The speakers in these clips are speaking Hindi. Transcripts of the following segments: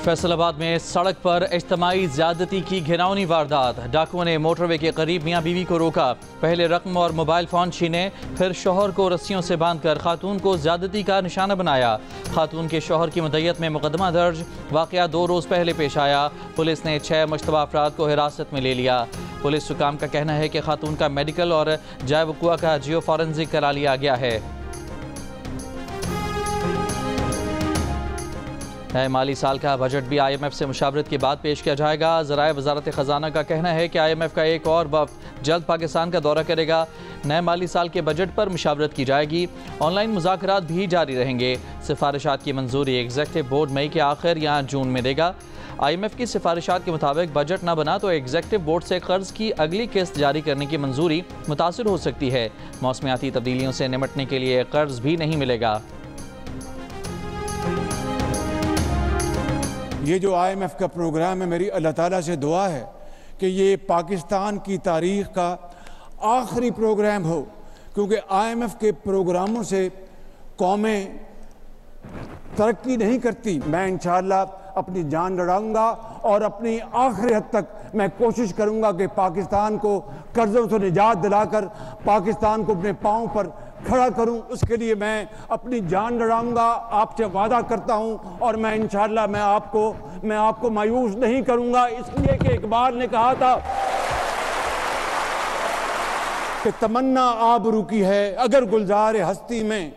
फैसलाबाद में सड़क पर इज्तिमाई ज्यादती की घिनौनी वारदात। डाकुओं ने मोटरवे के करीब मियाँ बीवी को रोका। पहले रकम और मोबाइल फ़ोन छीने, फिर शोहर को रस्सियों से बांधकर खातून को ज्यादती का निशाना बनाया। खातून के शोहर की मुद्दत में मुकदमा दर्ज। वाक़या 2 रोज़ पहले पेश आया। पुलिस ने 6 मुश्तबा अफराद को हिरासत में ले लिया। पुलिस हुकाम का कहना है कि खातून का मेडिकल और जाए वक़ुआ का जियो फॉरेंसिक करा लिया गया है। नए माली साल का बजट भी IMF से मुशावरत के बाद पेश किया जाएगा। ज़राए वज़ारत ख़जाना का कहना है कि IMF का एक और वफ़द जल्द पाकिस्तान का दौरा करेगा। नए माली साल के बजट पर मुशावरत की जाएगी। ऑनलाइन मुज़ाकरात भी जारी रहेंगे। सिफारिशात की मंजूरी एग्जीक्यूटिव बोर्ड मई के आखिर या जून में देगा। IMF की सिफारिशात के मुताबिक बजट न बना तो एग्जीक्यूटिव बोर्ड से कर्ज की अगली किस्त जारी करने की मंजूरी मुतासिर हो सकती है। मौसमियाती तब्दीलियों से निपटने के लिए कर्ज भी नहीं मिलेगा। ये जो IMF का प्रोग्राम है, मेरी अल्लाह ताला से दुआ है कि ये पाकिस्तान की तारीख़ का आखिरी प्रोग्राम हो, क्योंकि IMF के प्रोग्रामों से कौमें तरक्की नहीं करती। मैं इंशाअल्लाह अपनी जान लड़ाऊंगा और अपनी आखिरी हद तक मैं कोशिश करूंगा कि पाकिस्तान को कर्ज़ों से निजात दिलाकर पाकिस्तान को अपने पाँव पर खड़ा करूं। उसके लिए मैं अपनी जान लड़ाऊंगा, आपसे वादा करता हूं। और मैं इंशाअल्लाह मैं आपको मायूस नहीं करूंगा, इसलिए कि इकबाल ने कहा था कि तमन्ना आबरू की है अगर गुलजार हस्ती में,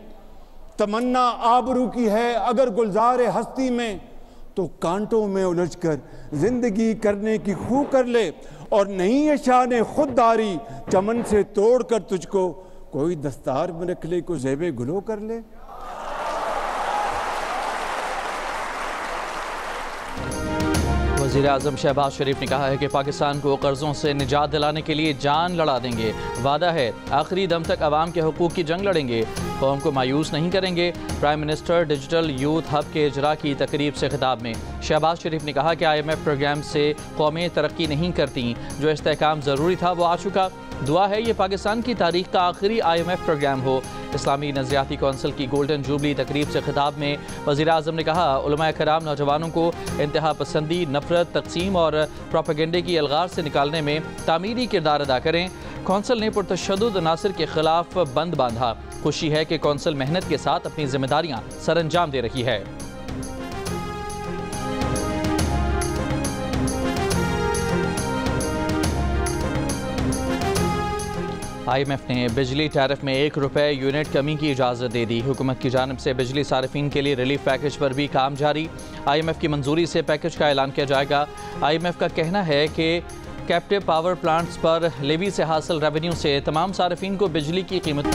तमन्ना आबरू की है अगर गुलजार हस्ती में, तो कांटों में उलझकर जिंदगी करने की खू कर ले। और नहीं है शान खुददारी चमन से तोड़कर तुझको कोई दस्तार में रख ले, कोई ज़ेबे गुलो कर ले। वज़ीर-ए-आज़म शहबाज शरीफ ने कहा है कि पाकिस्तान को कर्ज़ों से निजात दिलाने के लिए जान लड़ा देंगे। वादा है आखिरी दम तक अवाम के हुकूक की जंग लड़ेंगे, कौम को मायूस नहीं करेंगे। Prime minister digital youth hub के इजरा की तकरीब से खिताब में शहबाज शरीफ ने कहा कि IMF प्रोग्राम से कौमें तरक्की नहीं करती, जो इस्तेहकाम ज़रूरी था वो आ चुका। दुआ है ये पाकिस्तान की तारीख का आखिरी IMF प्रोग्राम हो। इस्लामी नज़रियाती कौंसिल की गोल्डन जुबली तकरीब से खिताब में वज़ीर-ए-आज़म ने कहा उलमा कराम नौजवानों को इंतहा पसंदी, नफरत, तकसीम और प्रोपेगेंडे की अलगार से निकालने में तामीरी किरदार अदा करें। कौंसिल ने पुरतशद्दुद अनासर के खिलाफ बंद बांधा। खुशी है कि कौंसिल मेहनत के साथ अपनी जिम्मेदारियां सरअंजाम दे रही है। IMF ने बिजली टैरिफ में ₹1 यूनिट कमी की इजाज़त दे दी। हुकूमत की जानिब से बिजली सारिफीन के लिए रिलीफ पैकेज पर भी काम जारी। IMF की मंजूरी से पैकेज का ऐलान किया जाएगा। IMF का कहना है कि कैप्टिव पावर प्लांट्स पर लेवी से हासिल रेवेन्यू से तमाम सारिफीन को बिजली की कीमत।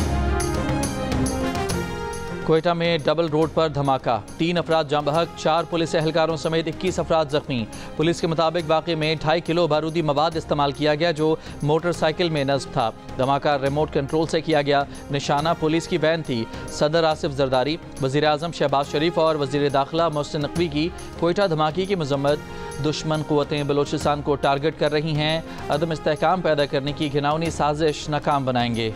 कोयटा में डबल रोड पर धमाका, 3 अफराद जाँ बहक, 4 पुलिस एहलकारों समेत 21 अफराद जख्मी। पुलिस के मुताबिक वाक़े में 2.5 किलो बारूदी मवाद इस्तेमाल किया गया जो मोटरसाइकिल में नस्ब था। धमाका रिमोट कंट्रोल से किया गया। निशाना पुलिस की वैन थी। सदर आसिफ जरदारी, वज़ीर-ए-आज़म शहबाज शरीफ और वज़ीर दाखिला मोहसिन नकवी की कोयटा धमाके की मजम्मत। दुश्मन क़ुव्वतें बलोचिस्तान को टारगेट कर रही हैं, अदम इस्तेहकाम पैदा करने की घिनौनी साजिश नाकाम बनाएंगे।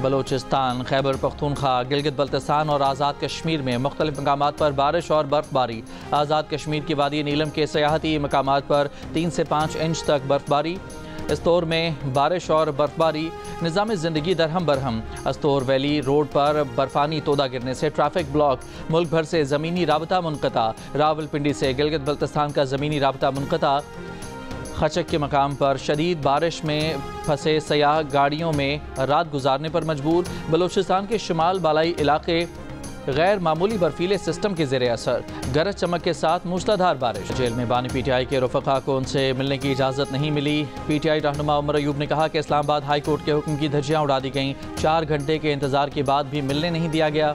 बलोचिस्तान, खैबर पख्तूनख्वा, गिलगित बल्तिस्तान और आज़ाद कश्मीर में मुख्तलिफ मकामात पर बारिश और बर्फबारी। आज़ाद कश्मीर की वादी नीलम के सयाहती मकामात पर 3 से 5 इंच तक बर्फबारी। अस्तोर में बारिश और बर्फबारी, निज़ाम ज़िंदगी दरहम बरहम। अस्तोर वैली रोड पर बर्फानी तोदा गिरने से ट्रैफिक ब्लॉक। मुल्क भर से ज़मीनी राबता मुनक़ता। रावलपिंडी से गिलगित बल्तिस्तान का ज़मीनी राबता मुनक़ता। खचक के मकाम पर शदीद बारिश में फंसे सयाह गाड़ियों में रात गुजारने पर मजबूर। बलोचिस्तान के शुमाल बालाई इलाके गैर मामूली बर्फीले सिस्टम के ज़ेरे असर। गरज चमक के साथ मूसलाधार बारिश। जेल में बानी PTI के रफ़क़ा को उनसे मिलने की इजाज़त नहीं मिली। PTI रहनुमा उमर अयूब ने कहा कि इस्लामाबाद हाई कोर्ट के हुक्म की धज्जियाँ उड़ा दी गईं। 4 घंटे के इंतज़ार के बाद भी मिलने नहीं दिया गया।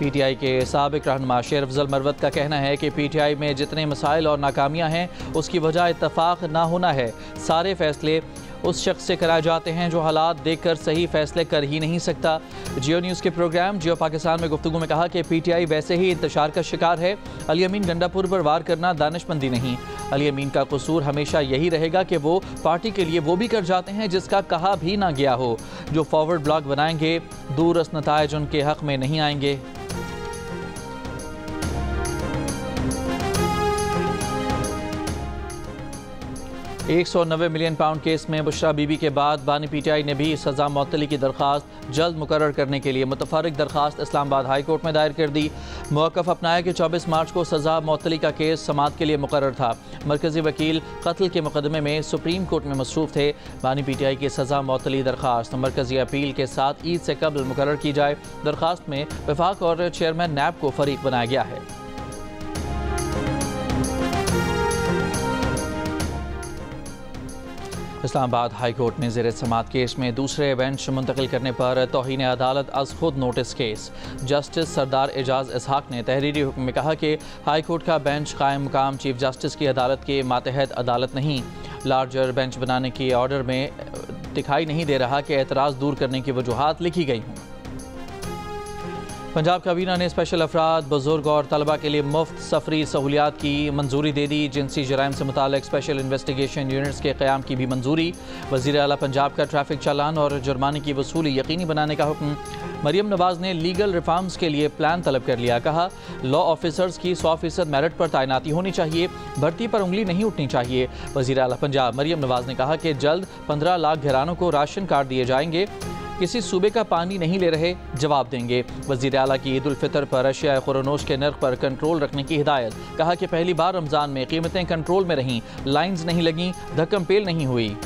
PTI के साबिक रहनुमा शेर अफजल मरवत का कहना है कि PTI में जितने मसाइल और नाकामियाँ हैं उसकी वजह इत्तफाक ना होना है। सारे फैसले उस शख्स से कराए जाते हैं जो हालात देखकर सही फैसले कर ही नहीं सकता। जियो न्यूज़ के प्रोग्राम जियो पाकिस्तान में गुफ्तगू में कहा कि PTI वैसे ही इंतशार का शिकार है। अली अमीन गंडापुर पर वार करना दानिशमंदी नहीं। अली अमीन का कसूर हमेशा यही रहेगा कि वो पार्टी के लिए वो भी कर जाते हैं जिसका कहा भी ना गया हो। जो फॉरवर्ड ब्लॉग बनाएंगे दूरस नताइज उनके हक में नहीं आएंगे। £190 मिलियन केस में बुशरा बीबी के बाद बानी पीटीआई ने भी सज़ा मअतली की दरख्वास्त जल्द मुकर्रर करने के लिए मुतफर्रिक दरख्वास्त इस्लामाबाद हाई कोर्ट में दायर कर दी। मौक़िफ़ अपनाया कि 24 मार्च को सज़ा मअतली का केस समाअत के लिए मुकर्रर था। मरकज़ी वकील कत्ल के मुकदमे में सुप्रीम कोर्ट में मसरूफ़ थे। बानी पीटीआई की सज़ा मअतली दरख्वास्त मरकज़ी अपील के साथ ईद से कबल मुकर्रर की जाए। दरख्वास्त में वफाक और चेयरमैन नैब को फरीक बनाया गया है। इस्लामाबाद हाई कोर्ट में ज़ेर समाअत केस में दूसरे बेंच मुंतकिल करने पर तौहीन अदालत अज़ खुद नोटिस केस। जस्टिस सरदार एजाज इसहाक ने तहरीरी हुक्म में कहा कि हाई कोर्ट का बेंच कायम मुकाम चीफ जस्टिस की अदालत के मातहत अदालत नहीं। लार्जर बेंच बनाने की ऑर्डर में दिखाई नहीं दे रहा कि एतराज़ दूर करने की वजूहात लिखी गई हों। पंजाब काबीना ने स्पेशल अफराद, बुजुर्ग और तलबा के लिए मुफ्त सफरी सहूलियात की मंजूरी दे दी। जिनसी जराइम से मुताल्लिक स्पेशल इन्वेस्टिगेशन यूनिट्स के क़याम की भी मंजूरी। वज़ीर आला पंजाब का ट्रैफिक चालान और जुर्माने की वसूली यकीनी बनाने का हुक्म। मरियम नवाज़ ने लीगल रिफॉर्म्स के लिए प्लान तलब कर लिया। कहा लॉ ऑफिसर्स की 100% मेरिट पर तैनाती होनी चाहिए, भर्ती पर उंगली नहीं उठनी चाहिए। वज़ीर आला पंजाब मरियम नवाज़ ने कहा कि जल्द 15 लाख घरानों को राशन कार्ड दिए जाएंगे। किसी सूबे का पानी नहीं ले रहे, जवाब देंगे। वज़ीर आला की ईद उल फितर पर अशिया खुरनोश के नर्ख पर कंट्रोल रखने की हिदायत। कहा कि पहली बार रमज़ान में कीमतें कंट्रोल में रहीं, लाइन्स नहीं लगीं, धक्कम पेल नहीं हुई।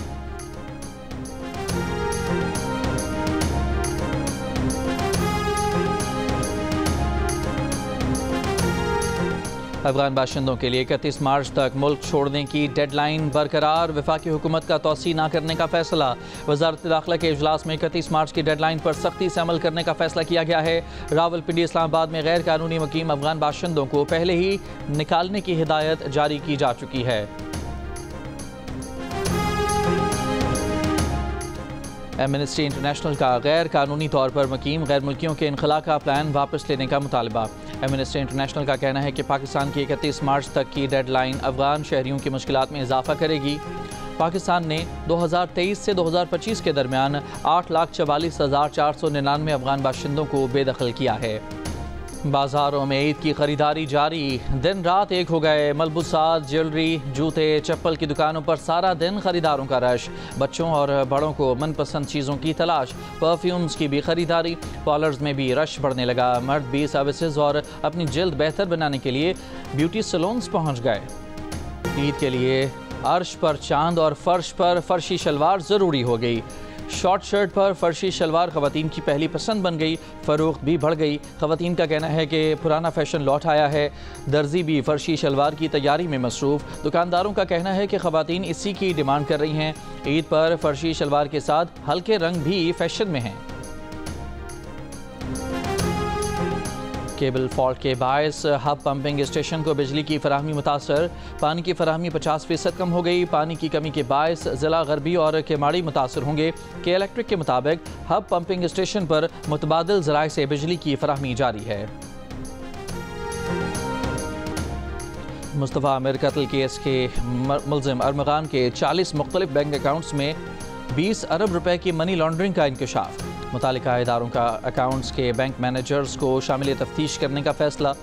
अफगान बाशिंदों के लिए 31 मार्च तक मुल्क छोड़ने की डेडलाइन बरकरार। वफाकी हुकूमत का तोसी न करने का फैसला। वज़ारत दाखिला के इजलास में 31 मार्च की डेडलाइन पर सख्ती से अमल करने का फैसला किया गया है। रावलपिंडी इस्लामाबाद में गैर कानूनी मुकीम अफगान बाशिंदों को पहले ही निकालने की हिदायत जारी की जा चुकी है। एमनेस्टी इंटरनेशनल का गैर कानूनी तौर पर मुकीम गैर मुल्कियों के इनखला का प्लान वापस लेने का मुतालबा। एमनेस्टी इंटरनेशनल का कहना है कि पाकिस्तान की 31 मार्च तक की डेडलाइन अफगान शहरियों की मुश्किलात में इजाफा करेगी। पाकिस्तान ने 2023 से 2025 के दरमियान 8,44,499 अफगान बाशिंदों को बेदखल किया है। बाजारों में ईद की खरीदारी जारी। दिन रात एक हो गए। मलबूसात, ज्वेलरी, जूते, चप्पल की दुकानों पर सारा दिन खरीदारों का रश। बच्चों और बड़ों को मनपसंद चीज़ों की तलाश। परफ्यूम्स की भी खरीदारी। पार्लर्स में भी रश बढ़ने लगा। मर्द भी सर्विसेज और अपनी जल्द बेहतर बनाने के लिए ब्यूटी सैलून्स पहुँच गए। ईद के लिए अर्श पर चांद और फर्श पर फर्शी शलवार ज़रूरी हो गई। शॉर्ट शर्ट पर फर्शी शलवार ख़वातीन की पहली पसंद बन गई। फ़रोख्त भी बढ़ गई। ख़वातीन का कहना है कि पुराना फ़ैशन लौट आया है। दर्जी भी फर्शी शलवार की तैयारी में मसरूफ़। दुकानदारों का कहना है कि ख़वातीन इसी की डिमांड कर रही हैं। ईद पर फर्शी शलवार के साथ हल्के रंग भी फ़ैशन में हैं। केबल फॉल्ट के बायस हब पंपिंग स्टेशन को बिजली की फराहमी मुतासर। पानी की फराहमी 50% कम हो गई। पानी की कमी के बायस ज़िला गरबी और केमाड़ी मुतासर होंगे। के इलेक्ट्रिक के मुताबिक हब पंपिंग स्टेशन पर मुतबादिल ज़राए से बिजली की फराहमी जारी है। मुस्तफ़ा आमिर कत्ल केस के मुलजिम अरमगान के 40 मुख्तलिफ बैंक अकाउंट्स में 20 अरब रुपए की मनी लॉन्ड्रिंग का इंकशाफ। मुतालिका इदारों का अकाउंट्स के बैंक मैनेजर्स को शामिल तफ्तीश करने का फैसला।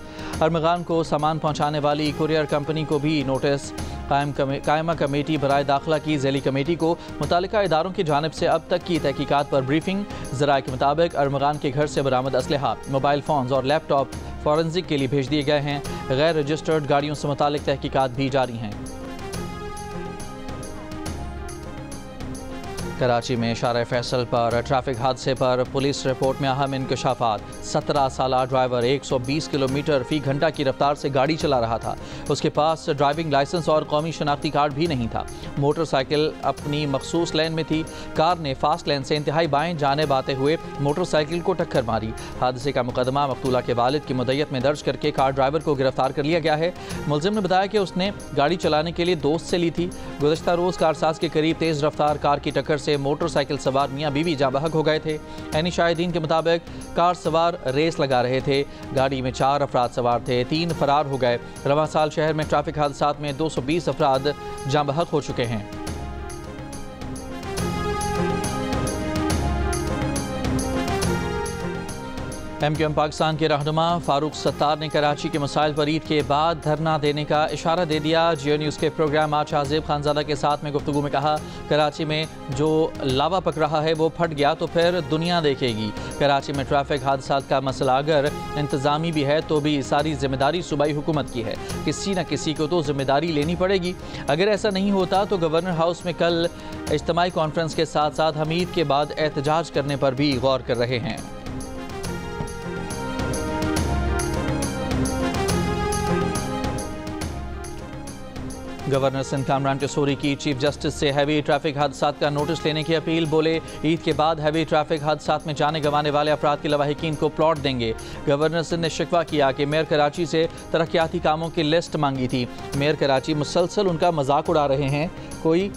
अरमगान को सामान पहुँचाने वाली कुरियर कंपनी को भी नोटिस। कायमा कमेटी बराए दाखिला की ज़ैली कमेटी को मुतालिका इदारों की जानिब से अब तक की तहकीकात पर ब्रीफिंग। ज़राए के मुताबिक अरमगान के घर से बरामद असलहा, मोबाइल फ़ोन्स और लैपटॉप फॉरेंसिक के लिए भेज दिए गए हैं। गैर रजिस्टर्ड गाड़ियों से मुतालिक तहकीकात भी जारी हैं। कराची में इशारा फैसल पर ट्रैफिक हादसे पर पुलिस रिपोर्ट में अहम इंकशाफात। 17 साला ड्राइवर 120 किलोमीटर फ़ी घंटा की रफ्तार से गाड़ी चला रहा था। उसके पास ड्राइविंग लाइसेंस और कौमी शनाख्ती कार्ड भी नहीं था। मोटरसाइकिल अपनी मखसूस लेन में थी। कार ने फास्ट लेन से इंतहाई बाएं जानिब आते हुए मोटरसाइकिल को टक्कर मारी। हादसे का मुकदमा मकतूला के वालिद की मुद्दत में दर्ज करके कार ड्राइवर को गिरफ्तार कर लिया गया है। मुलजिम ने बताया कि उसने गाड़ी चलाने के लिए दोस्त से ली थी। गुज़श्ता रोज़ कारसाज के करीब तेज़ रफ्तार कार की टक्कर से से मोटरसाइकिल सवार मियाँ बीवी जाँ बहक हो गए थे। ऐनी शाहिदीन के मुताबिक कार सवार रेस लगा रहे थे। गाड़ी में 4 अफराद सवार थे, 3 फरार हो गए। रवां साल शहर में ट्रैफिक हादसात में 220 अफराद जाँ बहक हो चुके हैं। MQM पाकिस्तान के रहनुमा फारूक सत्तार ने कराची के मसाइल पर ईद के बाद धरना देने का इशारा दे दिया। जियो न्यूज़ के प्रोग्राम आज हाजिब खानजादा के साथ में गुफ्तगू में कहा, कराची में जो लावा पक रहा है वो फट गया तो फिर दुनिया देखेगी। कराची में ट्रैफिक हादसात का मसला अगर इंतज़ामी भी है तो भी सारी जिम्मेदारी सूबाई हुकूमत की है। किसी न किसी को तो जिम्मेदारी लेनी पड़ेगी। अगर ऐसा नहीं होता तो गवर्नर हाउस में कल इज्तिमाई कॉन्फ्रेंस के साथ साथ हम ईद के बाद एहतजाज करने पर भी गौर कर रहे हैं। गवर्नर सिंध कामरान टेसूरी की चीफ जस्टिस से हैवी ट्रैफिक हादसात का नोटिस लेने की अपील। बोले, ईद के बाद हैवी ट्रैफिक हादसात में जाने गंवाने वाले अफराद के लवाहिकीन को प्लॉट देंगे। गवर्नर सिंध ने शिकवा किया कि मेयर कराची से तरक्याती कामों की लिस्ट मांगी थी। मेयर कराची मुसलसल उनका मजाक उड़ा रहे हैं। कोई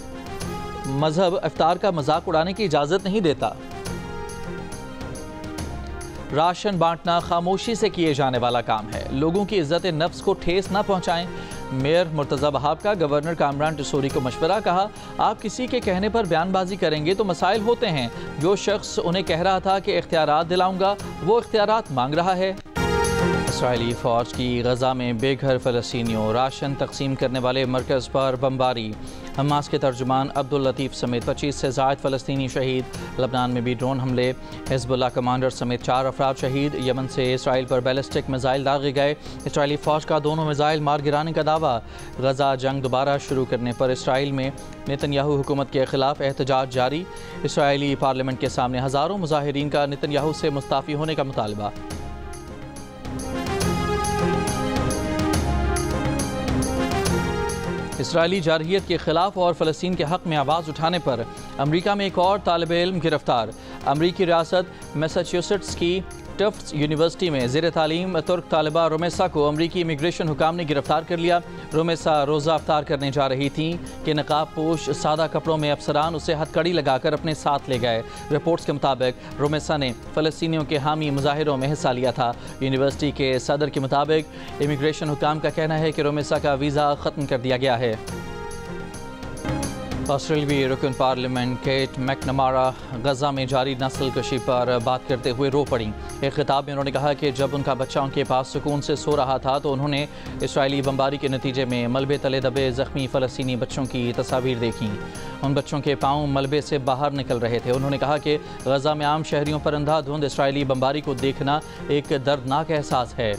मजहब इफ्तार का मजाक उड़ाने की इजाज़त नहीं देता। राशन बांटना खामोशी से किए जाने वाला काम है। लोगों की इज्जत नफ्स को ठेस न पहुंचाएं। मेयर मुर्तज़ा बहाब का गवर्नर कामरान टेसूरी को मशवरा। कहा, आप किसी के कहने पर बयानबाजी करेंगे तो मसाइल होते हैं। जो शख्स उन्हें कह रहा था कि इख्तियारात दिलाऊंगा, वो इख्तियारात मांग रहा है। इसराइली फ़ौज की गज़ा में बेघर फ़लस्तीनियों राशन तकसीम करने वाले मरकज़ पर बमबारी। हमास के तर्जुमान अब्दुल लतीफ़ समेत 25 से ज़ायद फ़लस्तीनी शहीद। लबनान में भी ड्रोन हमले, हिज़्बुल्लाह कमांडर समेत 4 अफराद शहीद। यमन से इसराइल पर बैलिस्टिक मिज़ाइल दागे गए। इसराइली फ़ौज का दोनों मिज़ाइल मार गिराने का दावा। गज़ा जंग दोबारा शुरू करने पर इसराइल में नेतन्याहू हुकूमत के ख़िलाफ़ एहतजाज जारी। इसराइली पार्लियामेंट के सामने हज़ारों मुज़ाहिरीन का नेतन्याहू से मुस्ताफ़ी होने का मुतालबा। इसराइली जारहियत के खिलाफ और फ़लस्तीन के हक़ में आवाज़ उठाने पर अमरीका में एक और तालिब इल्म गिरफ्तार। अमरीकी रियासत मैसाचुसेट्स की टफ्ट्स यूनिवर्सिटी में ज़ेर तालीम तुर्क तालिबा रोमेसा को अमरीकी इमिग्रेशन हुकाम ने गिरफ्तार कर लिया। रोमेसा रोज़ा अफ्तार करने जा रही थी कि नकाब पोश सादा कपड़ों में अफसरान उसे हथकड़ी लगाकर अपने साथ ले गए। रिपोर्ट्स के मुताबिक रोमेसा ने फ़लस्तीनियों के हामी मुजाहिरों में हिस्सा लिया था। यूनिवर्सिटी के सदर के मुताबिक इमिग्रेशन हुकाम का कहना है कि रोमेसा का वीज़ा ख़त्म कर दिया गया है। ऑस्ट्रेलियाई रुकन पार्लियामेंट केट मैकनमारा गज़ा में जारी नस्ल कशी पर बात करते हुए रो पड़ी। एक खिताब में उन्होंने कहा कि जब उनका बच्चा उनके पास सुकून से सो रहा था तो उन्होंने इसराइली बमबारी के नतीजे में मलबे तले दबे ज़ख्मी फ़लस्तीनी बच्चों की तस्वीर देखी। उन बच्चों के पाँव मलबे से बाहर निकल रहे थे। उन्होंने कहा कि गज़ा में आम शहरियों पर अंधाधुंध इसराइली बमबारी को देखना एक दर्दनाक एहसास है।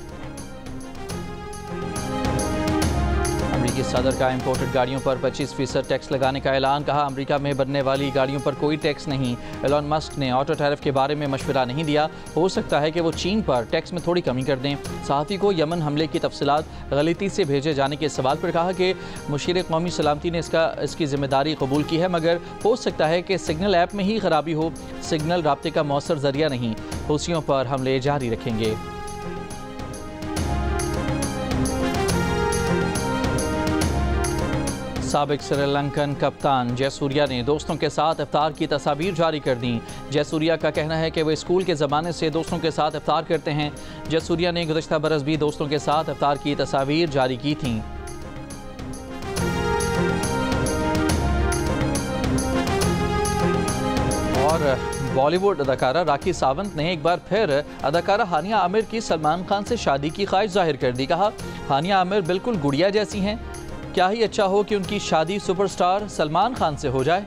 अमरीकी सदर का इंपोर्टेड गाड़ियों पर 25% टैक्स लगाने का ऐलान। कहा, अमेरिका में बनने वाली गाड़ियों पर कोई टैक्स नहीं। एलन मस्क ने ऑटो टैरिफ के बारे में मशवरा नहीं दिया। हो सकता है कि वो चीन पर टैक्स में थोड़ी कमी कर दें। सहाफ़ी को यमन हमले की तफसीलात गलती से भेजे जाने के सवाल पर कहा कि मुशीर कौमी सलामती ने इसकी जिम्मेदारी कबूल की है, मगर हो सकता है कि सिग्नल ऐप में ही खराबी हो। सिग्नल राब्ते का मौसर जरिया नहीं। हुसियों पर हमले जारी रखेंगे। साबिक श्रीलंकन कप्तान जयसूर्या ने दोस्तों के साथ इफ्तार की तस्वीर जारी कर दी। जयसूर्या का कहना है कि वे स्कूल के ज़माने से दोस्तों के साथ इफ्तार करते हैं। जयसूर्या ने गुज़श्ता बरस भी दोस्तों के साथ इफ्तार की तस्वीर जारी की थी। और बॉलीवुड अदाकारा राखी सावंत ने एक बार फिर अदाकारा हानिया आमिर की सलमान खान से शादी की ख्वाहिश जाहिर कर दी। कहा, हानिया आमिर बिल्कुल गुड़िया जैसी हैं। क्या ही अच्छा हो कि उनकी शादी सुपरस्टार सलमान खान से हो जाए।